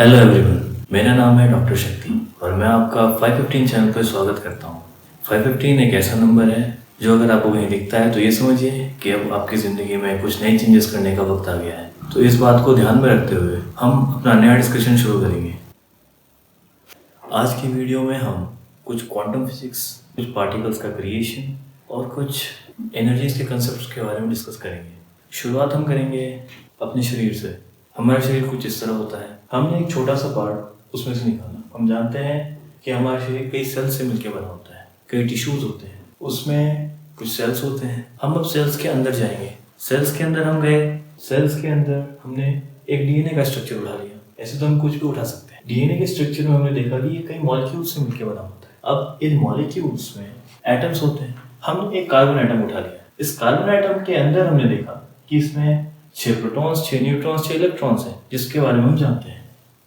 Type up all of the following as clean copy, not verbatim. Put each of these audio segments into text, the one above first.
Hello everyone, मेरा नाम है डॉक्टर शक्ति और मैं आपका 515 चैनल पर स्वागत करता हूँ। 515 एक ऐसा नंबर है जो अगर आपको कहीं दिखता है तो ये समझिए कि अब आपकी ज़िंदगी में कुछ नई चेंजेस करने का वक्त आ गया है। तो इस बात को ध्यान में रखते हुए हम अपना नया डिस्कशन शुरू करेंगे। आज की वीडियो में हम कुछ क्वांटम फिजिक्स, कुछ पार्टिकल्स का क्रिएशन और कुछ एनर्जीज के कंसेप्ट के बारे में डिस्कस करेंगे। शुरुआत हम करेंगे अपने शरीर से। हमारा शरीर कुछ इस तरह होता है। हमने एक छोटा सा पार्ट उसमें से निकाला। हम जानते हैं कि हमारा शरीर कई सेल्स से मिलकर बना होता है, कई टिश्यूज होते हैं, उसमें कुछ सेल्स होते हैं। हम अब सेल्स के अंदर जाएंगे। सेल्स के अंदर हम गए, सेल्स के अंदर हमने एक डीएनए का स्ट्रक्चर उठा लिया। ऐसे तो हम कुछ भी उठा सकते हैं। डीएनए के स्ट्रक्चर में हमने देखा कि ये कई मॉलिक्यूल्स से मिलकर बना होता है। अब इन मॉलिक्यूल्स में एटम्स होते हैं। हमने एक कार्बन एटम उठा लिया। इस कार्बन एटम के अंदर हमने देखा कि इसमें 6 प्रोटॉन्स, 6 न्यूट्रॉन्स, 6 इलेक्ट्रॉन्स हैं, जिसके बारे में हम जानते हैं।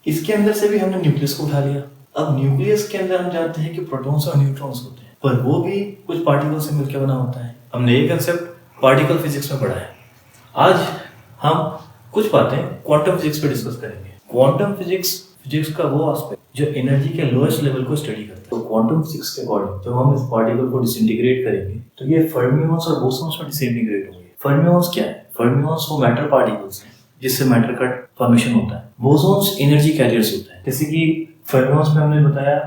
इसके अंदर से भी हमने न्यूक्लियस को उठा लिया। अब न्यूक्लियस के अंदर हम जानते हैं कि प्रोटॉन्स और न्यूट्रॉन्स होते हैं, पर वो भी कुछ पार्टिकल से मिलकर बना होता है। हमने ये कंसेप्ट पार्टिकल फिजिक्स में पढ़ा है। आज हम कुछ बातें क्वांटम फिजिक्स पे डिस्कस करेंगे। क्वांटम फिजिक्स का वो एस्पेक्ट जो एनर्जी के लोएस्ट लेवल को स्टडी करता है। तो क्वांटम फिजिक्स के अकॉर्डिंग जब हम इस पार्टिकल को डिसइंटीग्रेट करेंगे तो ये फर्मियंस और बोसॉन्स में डिसइंटीग्रेट होंगे। फर्मियंस क्या है? फर्मियंस वो मैटर पार्टिकल्स हैं जिससे मैटर का फॉर्मेशन होता है। बोसॉन्स एनर्जी कैरियर्स होते हैं। जैसे कि फर्मियंस में हमने बताया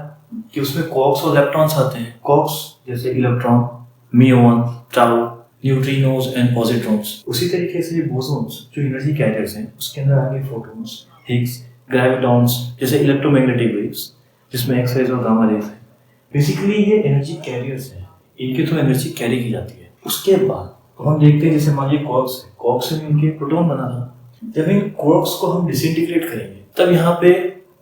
कि उसमें क्वार्क्स और इलेक्ट्रॉन्स आते हैं। क्वार्क्स जैसे electron, muon, tau, neutrinos and positrons. उसी तरीके से बोसॉन्स जो एनर्जी कैरियर्स हैं उसके अंदर आएंगे फोटॉन्स, हिग्स, ग्रेविटॉन्स जैसे इलेक्ट्रोमैग्नेटिक वेव्स जिसमें एक्स रेज और गामा रेज है। बेसिकली ये एनर्जी कैरियर्स हैं, इनके थ्रू एनर्जी कैरी की जाती है। उसके बाद हम देखते हैं जैसे मान लीजिए क्वार्क्स से मिलके प्रोटॉन बना था। जब इन क्वार्क्स को हम डिसइंटीग्रेट करेंगे तब यहाँ पे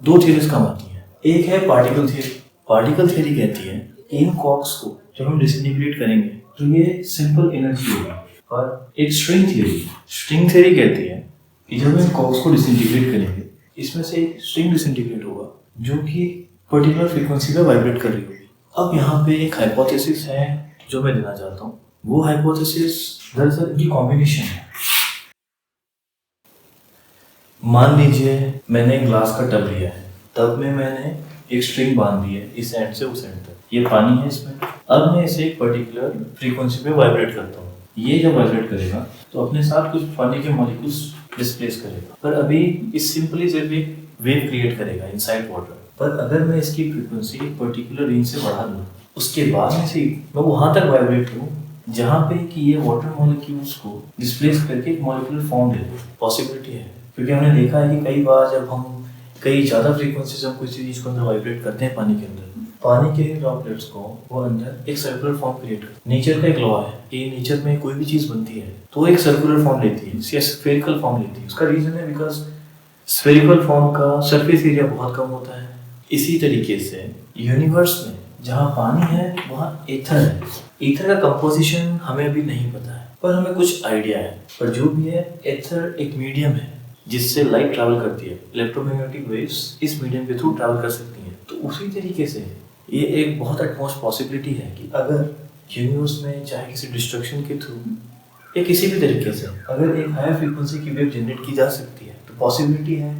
दो थ्योरीज काम आती हैं। एक है पार्टिकल थ्योरी। पार्टिकल थ्योरी कहती है कि इन क्वार्क्स को जब हम डिसइंटीग्रेट करेंगे तो ये सिंपल एनर्जी होगी। और एक स्ट्रिंग थ्योरी कहती है कि जब इन क्वार्क्स को डिसइंटीग्रेट करेंगे इसमें से एक स्ट्रिंग डिसइंटीग्रेट होगा जो कि पर्टिकुलर फ्रीक्वेंसी पे वाइब्रेट कर रही होगी। अब यहाँ पे एक हाइपोथेसिस है जो मैं देना चाहता हूँ। वो हाइपोथेसिस दरअसल इनकी कॉम्बिनेशन है। मान लीजिए मैंने एक ग्लास का टब लिया है। टब में मैंने एक स्ट्रिंग बांध दी है इस एंड से उस एंड तक। ये पानी है इसमें। अब मैं इसे एक पर्टिकुलर फ्रीक्वेंसी पे वाइब्रेट करता हूँ। ये जब वाइब्रेट करेगा तो अपने साथ कुछ पानी के मॉलिक्यूल्स डिस्प्लेस करेगा, पर अभी इस सिंपली सिर्फ एक वेव क्रिएट करेगा इनसाइड वाटर। पर अगर मैं इसकी फ्रीक्वेंसी एक पर्टिकुलर रेंज से बढ़ा दूँ, उसके बाद में से मैं वहां तक वाइब्रेट करूँ जहाँ पे कि ये वाटर मॉलिक्यूल्स को डिस्प्लेस करके एक मॉलिक्यूलर फॉर्म दे दे, पॉसिबिलिटी है। क्योंकि हमने देखा है कि कई बार जब हम कई ज़्यादा फ्रीक्वेंसी से हम किसी चीज़ को अंदर वाइब्रेट करते हैं पानी के अंदर, पानी के ड्रॉपलेट्स को वो अंदर एक सर्कुलर फॉर्म क्रिएट करते हैं। नेचर का एक लॉ है कि नेचर में कोई भी चीज़ बनती है तो एक सर्कुलर फॉर्म लेती है, स्फेरिकल फॉर्म लेती है। उसका रीज़न है बिकॉज स्फेरिकल फॉर्म का सरफेस एरिया बहुत कम होता है। इसी तरीके से यूनिवर्स में जहाँ पानी है वहाँ एथर है। एथर का कंपोजिशन हमें अभी नहीं पता है, पर हमें कुछ आइडिया है। पर जो भी है, एथर एक मीडियम है जिससे लाइट ट्रैवल करती है। इलेक्ट्रोमैग्नेटिक वेव्स इस मीडियम के थ्रू ट्रैवल कर सकती हैं। तो उसी तरीके से ये एक बहुत एटमोस्ट पॉसिबिलिटी है कि अगर यूनिवर्स में चाहे किसी डिस्ट्रक्शन के थ्रू या किसी भी तरीके से अगर एक हायर फ्रीक्वेंसी की वेव जनरेट की जा सकती है तो पॉसिबिलिटी है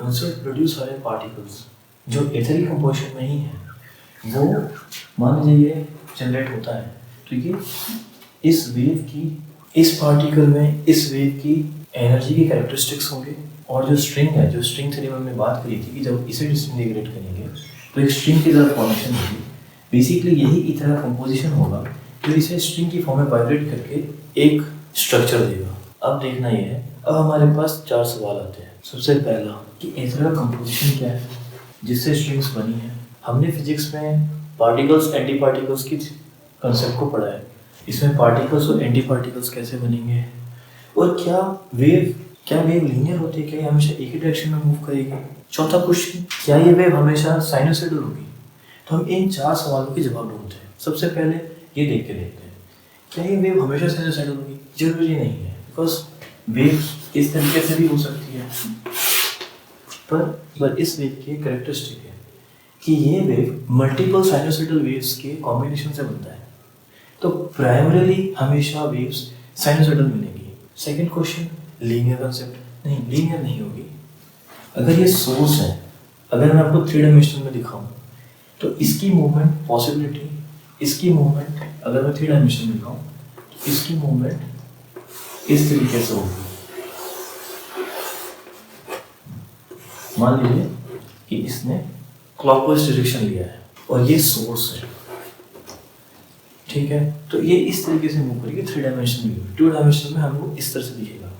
उनसे प्रोड्यूस हो रहे पार्टिकल्स जो एथर कंपोजिशन में ही है वो मान लीजिए जनरेट होता है। तो ये इस वेव की, इस पार्टिकल में इस वेव की एनर्जी की कैरेक्टरिस्टिक्स होंगे। और जो स्ट्रिंग है, जो स्ट्रिंग थ्योरी में हमने बात करी थी कि जब इसे डिसइंटीग्रेट करेंगे तो एक स्ट्रिंग की तरह फॉर्मेशन होगी। बेसिकली यही इतना कंपोजिशन होगा जो इसे स्ट्रिंग की फॉर्म में वाइब्रेट करके एक स्ट्रक्चर देगा। अब देखना ये है, अब हमारे पास 4 सवाल आते हैं। सबसे पहला कि एथर का कंपोजिशन क्या है जिससे स्ट्रिंग्स बनी है। हमने फिजिक्स में पार्टिकल्स एंटी पार्टिकल्स की कंसेप्ट को पढ़ा है। इसमें पार्टिकल्स और एंटी पार्टिकल्स कैसे बनेंगे, और क्या वेव लीनियर होती है, क्या ये हमेशा एक ही डायरेक्शन में मूव करेगी। चौथा क्वेश्चन, क्या ये वेव हमेशा साइनोसॉइडल होगी। तो हम इन 4 सवालों के जवाब ढूंढते हैं। सबसे पहले ये देख के देखते हैं, क्या ये वेव हमेशा साइनोसॉइडल होगी। जरूरी नहीं है, बिकॉज वेव इस तरीके से भी हो सकती है। पर इस वेव की कैरेक्टरिस्टिक है कि ये वेव मल्टीपल साइनोसॉइडल वेव्स के कॉम्बिनेशन से बनता है। तो प्राइमरीली हमेशा वेव्स साइनोसॉइडल मिलेंगी। Second question, linear concept. नहीं, लीनियर नहीं होगी। अगर ये सोर्स है अगर मैं आपको 3 डायमेंशन में दिखाऊं तो इसकी मूवमेंट पॉसिबिलिटी, इसकी मूवमेंट अगर मैं 3 डायमेंशन में दिखाऊं तो इसकी मूवमेंट इस तरीके से होगी। मान लीजिए कि इसने क्लॉकवाइज डायरेक्शन लिया है और ये सोर्स है, ठीक है, तो ये इस तरीके से मूव करेगी 3 डायमेंशन में। 2 डायमेंशन में हमको इस तरह से दिखेगा।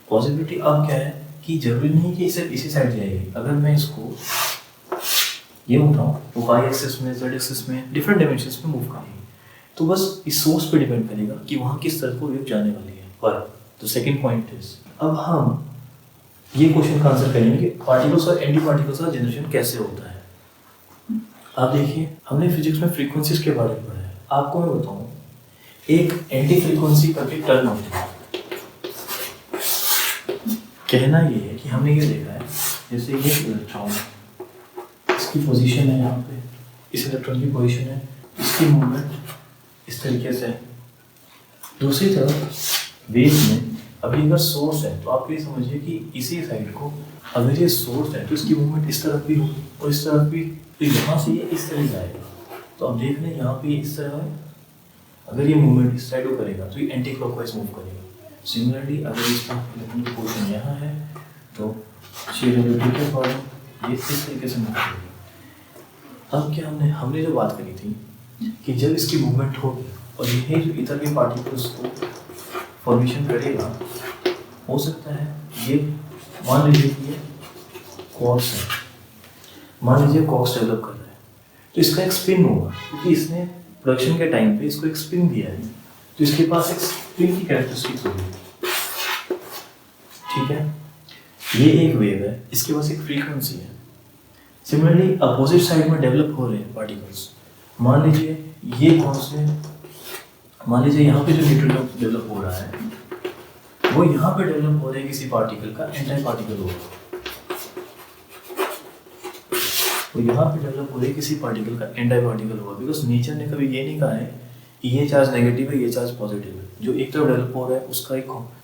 पॉसिबिलिटी अब क्या है कि जरूरी नहीं कि सिर्फ इसी साइड जाएगी। अगर मैं इसको ये उठाऊं तो वाई एक्सिस में, जेड एक्सिस में, डिफरेंट डायमेंशंस में मूव करेगी, तो बस इस सोर्स पे डिपेंड करेगा कि वहाँ किस तरफ को वेव जाने वाली है। पर तो सेकंड पॉइंट इज, अब हम ये क्वेश्चन का आंसर करेंगे कि पार्टिकल्स और एंटी पार्टिकल्स का जनरेशन कैसे होता है। आप देखिए, हमने फिजिक्स में फ्रीक्वेंसीज के बारे में पढ़ा है। आपको मैं बताऊं, एक एंटी फ्रीक्वेंसी करके टर्म होती है। कहना ये है कि हमने ये देखा है, जैसे ये इलेक्ट्रॉन, इसकी पोजीशन है यहाँ पे, इस इलेक्ट्रॉन की पोजीशन है, इसकी मूवमेंट इस तरीके से। दूसरी तरफ वेव में अभी अगर सोर्स है तो आप ये समझिए कि इसी साइड को अगर ये सोर्स है तो इसकी मूवमेंट इस तरफ भी होगी और इस तरफ भी, तो यहाँ से ये इस तरह जाएगा। तो अब देख लें यहाँ पे इस तरह है, अगर ये मूवमेंट इस साइड को करेगा तो ये एंटी क्लॉकवाइज मूव करेगा। सिमिलरली अगर इसका इलेक्ट्रॉन की पोजीशन यहाँ है तो ये इस तरीके से मूव करेगा। अब क्या हमने जो बात करी थी कि जब इसकी मूवमेंट होगी और यही जो इधर के पार्टिकल्स को फॉर्मेशन करेगा, हो सकता है ये, मान लीजिए कि ये क्वार्ट्ज है, मान लीजिए क्वार्ट्ज डेवलप कर रहा है, तो इसका एक स्पिन होगा क्योंकि इसने प्रोडक्शन के टाइम पे इसको एक स्पिन दिया है, तो इसके पास एक स्पिन की कैरेक्टरिस्टिक्स होगी, ठीक है। ये एक वेव है, इसके पास एक फ्रीक्वेंसी है। सिमिलरली अपोजिट साइड में डेवलप हो रहे हैं पार्टिकल्स। मान लीजिए ये कौन से, मान लीजिए यहाँ पे जो न्यूट्रॉन डेवलप हो रहा है वो यहाँ पे डेवलप हो रहा है किसी पार्टिकल का एंटी पार्टिकल होगा, तो यहाँ पे डेवलप हो रही है किसी पार्टिकल का एंटी पार्टिकल होगा, बिकॉज नेचर ने कभी ये नहीं कहा है कि ये चार्ज नेगेटिव है, ये चार्ज पॉजिटिव है। जो एक तरफ डेवलप हो रहा है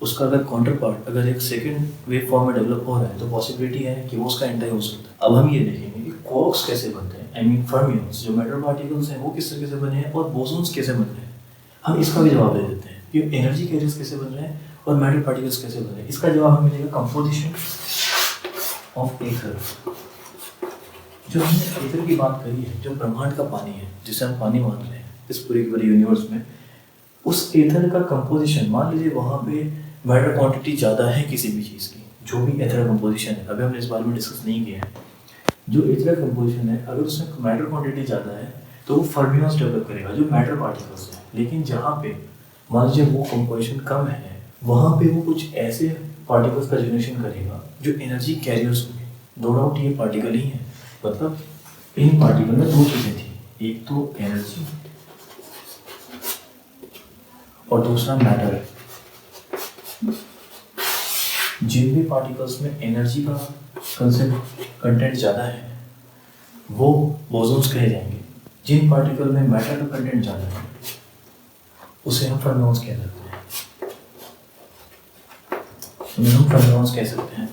उसका अगर काउंटर पार्ट अगर एक सेकंड वेव फॉर्म में डेवलप हो रहा है तो पॉसिबिलिटी है कि वो उसका एंटी हो सकता है। अब हम ये देखेंगे कि क्वार्क्स कैसे बनते हैं, आई मीन फर्मियंस जो मैटर पार्टिकल्स हैं वो किस तरीके से बने हैं और बोसॉन्स कैसे बन रहे हैं। हम इसका भी जवाब दे देते हैं कि एनर्जी कैरियर्स कैसे बन रहे हैं और मैटर पार्टिकल्स कैसे बन रहे हैं। इसका जवाब हमें मिलेगा कंपोजिशन ऑफ एथर। जो हमने एथर की बात करी है, जो ब्रह्मांड का पानी है, जिसे हम पानी मान रहे हैं इस पूरे यूनिवर्स में, उस एथर का कंपोजिशन, मान लीजिए वहाँ पे मैटर क्वांटिटी ज़्यादा है किसी भी चीज़ की, जो भी एथर कंपोजिशन है, अभी हमने इस बारे में डिस्कस नहीं किया है। जो एथर कंपोजिशन है अगर उसमें मैटर क्वांटिटी ज़्यादा है तो वो फर्मियंस डेवलप करेगा जो मैटर पार्टिकल्स हैं। लेकिन जहाँ पे मान लीजिए वो कंपोजिशन कम है, वहाँ पे वो कुछ ऐसे पार्टिकल्स का जनरेशन करेगा जो एनर्जी कैरियर्स होंगे। नो डाउट ये पार्टिकल ही है, मतलब इन पार्टिकल में दो चीज़ें थी, एक तो एनर्जी और दूसरा मैटर है। जिन भी पार्टिकल्स में एनर्जी का कंटेंट ज़्यादा है वो बोसॉन्स कहे जाएंगे। जिन पार्टिकल में मैटर का कंटेंट ज़्यादा है उसे हम फर्मियंस कह सकते हैं।